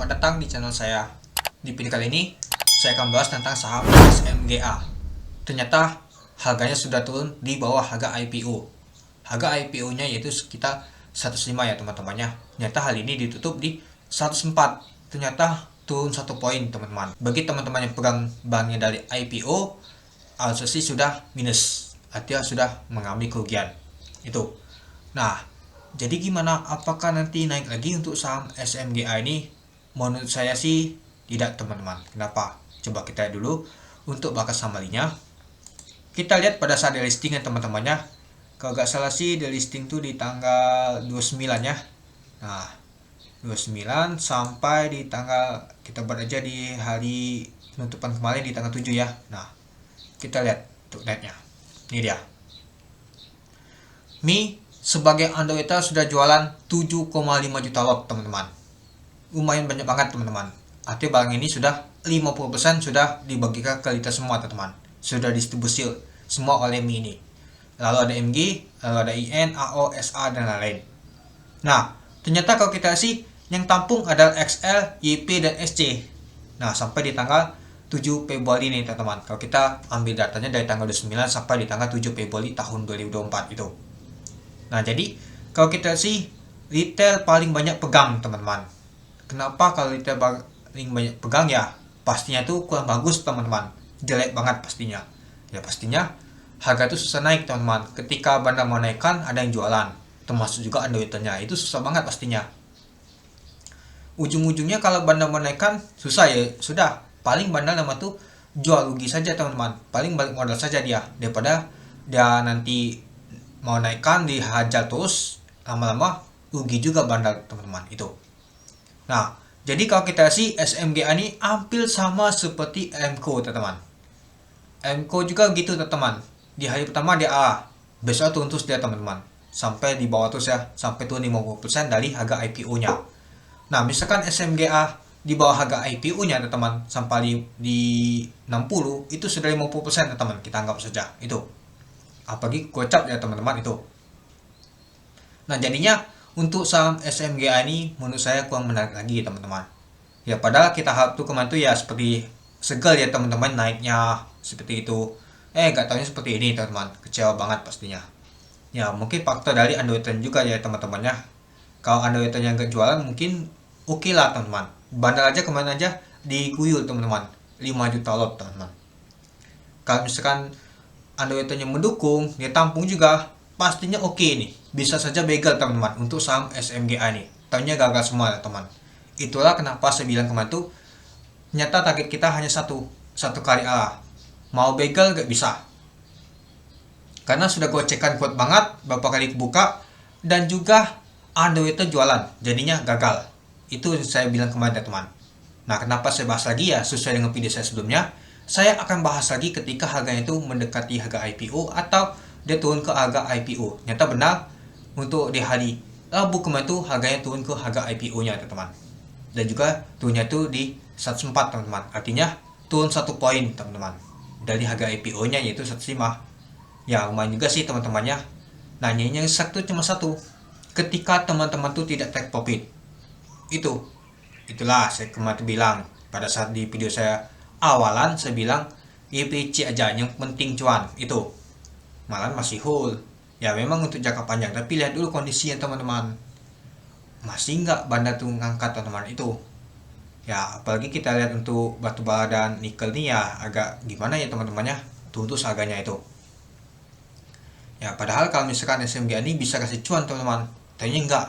Selamat datang di channel saya. Di video kali ini, saya akan bahas tentang saham SMGA. Ternyata harganya sudah turun di bawah harga IPO. Harga IPO-nya yaitu sekitar 105 ya teman-temannya. Ternyata hal ini ditutup di 104. Ternyata turun 1 poin teman-teman. Bagi teman-teman yang pegang banknya dari IPO, asumsi sudah minus. Artinya sudah mengalami kerugian. Itu. Nah, jadi gimana? Apakah nanti naik lagi untuk saham SMGA ini? Menurut saya sih tidak teman-teman. Kenapa? Coba kita lihat dulu untuk bakas samarinya. Kita lihat pada saat delisting ya teman-temannya. Kalau nggak salah sih delisting tuh di tanggal 29 ya. Nah, 29 sampai di tanggal, kita buat aja di hari penutupan kemarin di tanggal 7 ya. Nah, kita lihat untuk netnya. Ini dia. Mi sebagai underwriter sudah jualan 7,5 juta lot teman-teman. Lumayan banyak banget teman-teman. Artinya barang ini sudah 50% sudah dibagikan ke kita semua teman-teman. Sudah distribusi semua oleh Mi ini. Lalu ada MG, lalu ada IN, AO, SA dan lain-lain. Nah, ternyata kalau kita sih yang tampung adalah XL, YP dan SC. Nah, sampai di tanggal 7 Februari nih teman-teman. Kalau kita ambil datanya dari tanggal 29 sampai di tanggal 7 Februari tahun 2024 itu. Nah, jadi kalau kita sih retail paling banyak pegang teman-teman. Kenapa kalau retail paling banyak pegang ya? Pastinya itu kurang bagus teman-teman. Jelek banget pastinya. Ya pastinya harga itu susah naik teman-teman. Ketika bandar mau naikkan ada yang jualan. Termasuk juga underwriternya. Itu susah banget pastinya. Ujung-ujungnya kalau bandar mau naikkan susah ya. Sudah. Paling bandar nama tuh jual rugi saja teman-teman. Paling balik modal saja dia. Daripada dia nanti mau naikkan dihajar terus, lama-lama rugi juga bandar teman-teman itu. Nah, jadi kalau kita sih SMGA ini hampir sama seperti MCO teman-teman. MCO juga gitu teman-teman. Di hari pertama dia besok turun terus dia teman-teman. Sampai di bawah terus ya, sampai turun 50% dari harga IPO-nya. Nah, misalkan SMGA di bawah harga IPO-nya teman-teman sampai di 60, itu sudah 50% teman-teman, kita anggap saja itu. Apalagi gocap ya teman-teman itu. Nah, jadinya untuk saham SMGA ini menurut saya kurang menarik lagi teman-teman. Ya padahal kita harap tuh kemarin tuh ya seperti segal ya teman-teman naiknya seperti itu. Gak taunya seperti ini teman-teman. Kecewa banget pastinya. Ya mungkin faktor dari underwriter juga ya teman-temannya. Kalau underwriternya nggak jualan mungkin oke lah teman-teman. Bandar aja kemarin aja diguyur teman-teman. 5 juta lot teman-teman. Kalau misalkan underwriternya mendukung, dia tampung juga, pastinya oke nih. Bisa saja begal teman-teman untuk saham SMGA nih. Taunya gagal semua teman. Itulah kenapa saya bilang kemarin tuh, ternyata target kita hanya satu kali mau begal gak bisa. Karena sudah gocekan kuat banget, berapa kali kebuka, dan juga underwriter jualan, jadinya gagal. Itu saya bilang kemarin teman. Nah, kenapa saya bahas lagi ya, sesuai dengan video saya sebelumnya. Saya akan bahas lagi ketika harganya itu mendekati harga IPO atau dia turun ke harga IPO. Nyata benar untuk di hari Rabu kemarin itu harganya turun ke harga IPO-nya teman-teman. Dan juga turunnya itu di 104 teman-teman. Artinya turun 1 poin teman-teman. Dari harga IPO-nya yaitu 105. Ya lumayan juga sih teman-temannya. Nah, yang satu cuma satu. Ketika teman-teman tuh tidak take profit. Itulah saya kemarin bilang pada saat di video saya awalan saya bilang IPC aja yang penting cuan itu, malah masih hold ya memang untuk jangka panjang, tapi lihat dulu kondisinya teman-teman, masih nggak bandar tuh ngangkat teman-teman itu ya. Apalagi kita lihat untuk batu bara dan nikel nih ya agak gimana ya teman-temannya, terus harganya itu ya. Padahal kalau misalkan SMGA ini bisa kasih cuan teman-teman, ternyata enggak,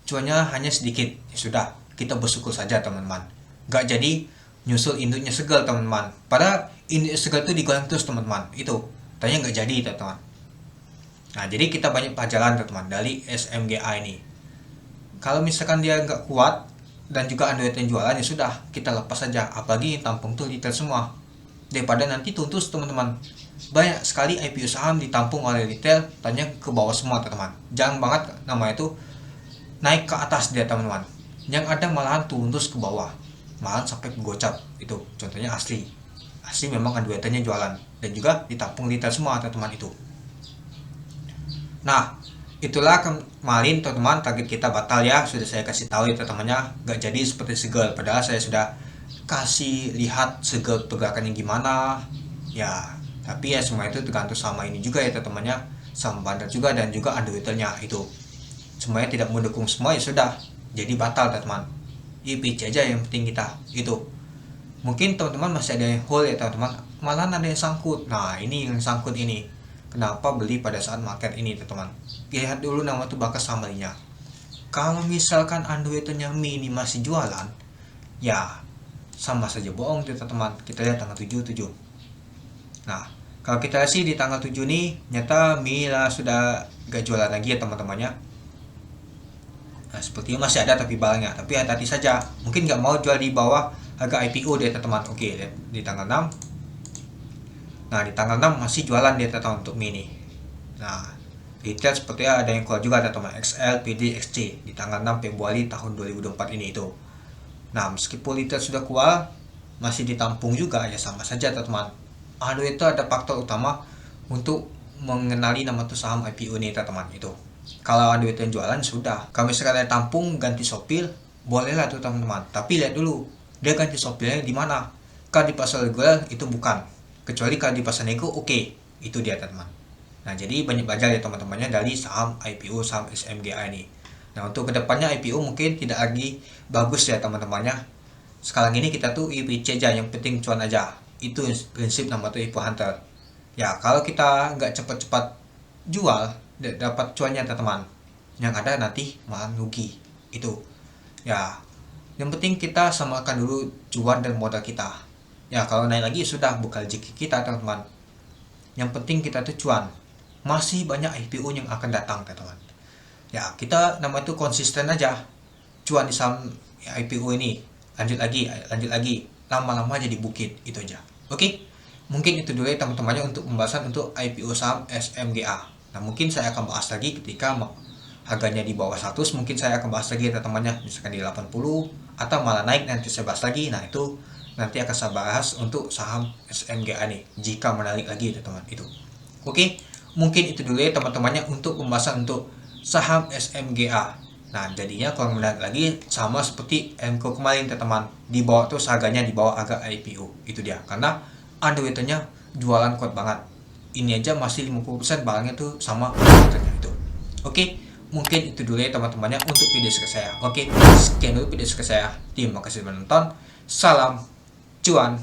cuannya hanya sedikit. Ya sudah, kita bersyukur saja teman-teman, nggak jadi nyusul induknya segal teman-teman. Padahal induk segal itu digoreng terus teman-teman. Itu ternyata nggak jadi teman-teman. Nah, jadi kita banyak pelajaran teman-teman dari SMGA ini. Kalau misalkan dia nggak kuat dan juga underwriter jualan ya sudah, kita lepas saja. Apalagi tampung tuh retail semua. Daripada nanti tuntus teman-teman. Banyak sekali IPO saham ditampung oleh retail, ternyata ke bawah semua teman-teman. Jangan banget nama itu naik ke atas dia teman-teman. Yang ada malahan tuntus ke bawah. Malahan sampai gocap itu, contohnya asli memang underwriternya jualan dan juga ditampung retail semua teman-teman itu. Nah, itulah kemarin teman-teman target kita batal ya, sudah saya kasih tahu ya teman-temannya, nggak jadi seperti segel, padahal saya sudah kasih lihat segel pergerakannya gimana ya. Tapi ya semua itu tergantung sama ini juga ya teman-temannya, sama bandar juga dan juga underwaternya itu semuanya tidak mendukung semua, ya sudah jadi batal teman-teman. IPC aja yang penting kita itu. Mungkin teman-teman masih ada yang hold ya teman-teman, malah ada yang sangkut. Nah ini yang sangkut ini, kenapa beli pada saat market ini teman-teman. Lihat dulu nama tuh bakas summary-nya. Kalau misalkan underwaternya mini masih jualan, ya sama saja bohong tuh teman-teman. Kita lihat tanggal 7. Nah kalau kita lihat sih di tanggal 7 nih, nyata Mila sudah gak jualan lagi ya teman-temannya. Nah sepertinya masih ada tapi barangnya, tapi hati-hati saja, mungkin nggak mau jual di bawah harga IPO dia teman-teman. Oke, lihat di tanggal 6. Nah di tanggal 6 masih jualan dia teman-teman untuk mini. Nah retail sepertinya ada yang keluar juga teman-teman, XL, PD, XC di tanggal 6 Februari tahun 2024 ini itu. Nah meskipun retail sudah keluar, masih ditampung juga ya sama saja teman-teman. Itu ada faktor utama untuk mengenali nama tuh saham IPO ini teman-teman itu. Kalau ada yang jualan sudah, kalau misalkan ada tampung ganti sopir, bolehlah tuh teman-teman. Tapi lihat dulu dia ganti sopirnya di mana. Kalau di pasar reguler itu bukan, kecuali kalau di pasar nego oke, itu dia teman-teman. Nah jadi banyak belajar ya teman-temannya dari saham IPO, saham SMGA ini. Nah untuk kedepannya IPO mungkin tidak lagi bagus ya teman-temannya. Sekarang ini kita tuh IPC aja, yang penting cuan aja. Itu prinsip nama tuh IPO Hunter. Ya kalau kita nggak cepat-cepat jual, dapat cuannya teman-teman, yang ada nanti malah rugi itu. Ya yang penting kita samakan dulu cuan dan modal kita. Ya kalau naik lagi sudah bukan rezeki kita teman-teman. Yang penting kita tuh cuan. Masih banyak IPO yang akan datang teman-teman. Ya kita nama itu konsisten aja, cuan di saham IPO ini, lanjut lagi, lama-lama jadi bukit, itu aja. Oke, mungkin itu dulu ya teman-temannya untuk pembahasan untuk IPO saham SMGA. Nah mungkin saya akan bahas lagi ketika harganya di bawah 100, mungkin saya akan bahas lagi ya teman-temannya, misalkan di 80 atau malah naik, nanti saya bahas lagi. Nah itu nanti akan saya bahas untuk saham SMGA nih jika menarik lagi teman-teman itu. Oke, mungkin itu dulu ya teman-temannya untuk pembahasan untuk saham SMGA. Nah jadinya kalau menarik lagi sama seperti MCO kemarin teman-teman, di bawah tuh harganya di bawah harga IPO, itu dia karena underwaternya jualan kuat banget. Ini aja masih 50% barangnya tuh sama underwaternya itu. Oke, mungkin itu dulu ya teman-temannya untuk video saya. Oke, sekian dulu video saya. Terima kasih telah menonton. Salam cuan.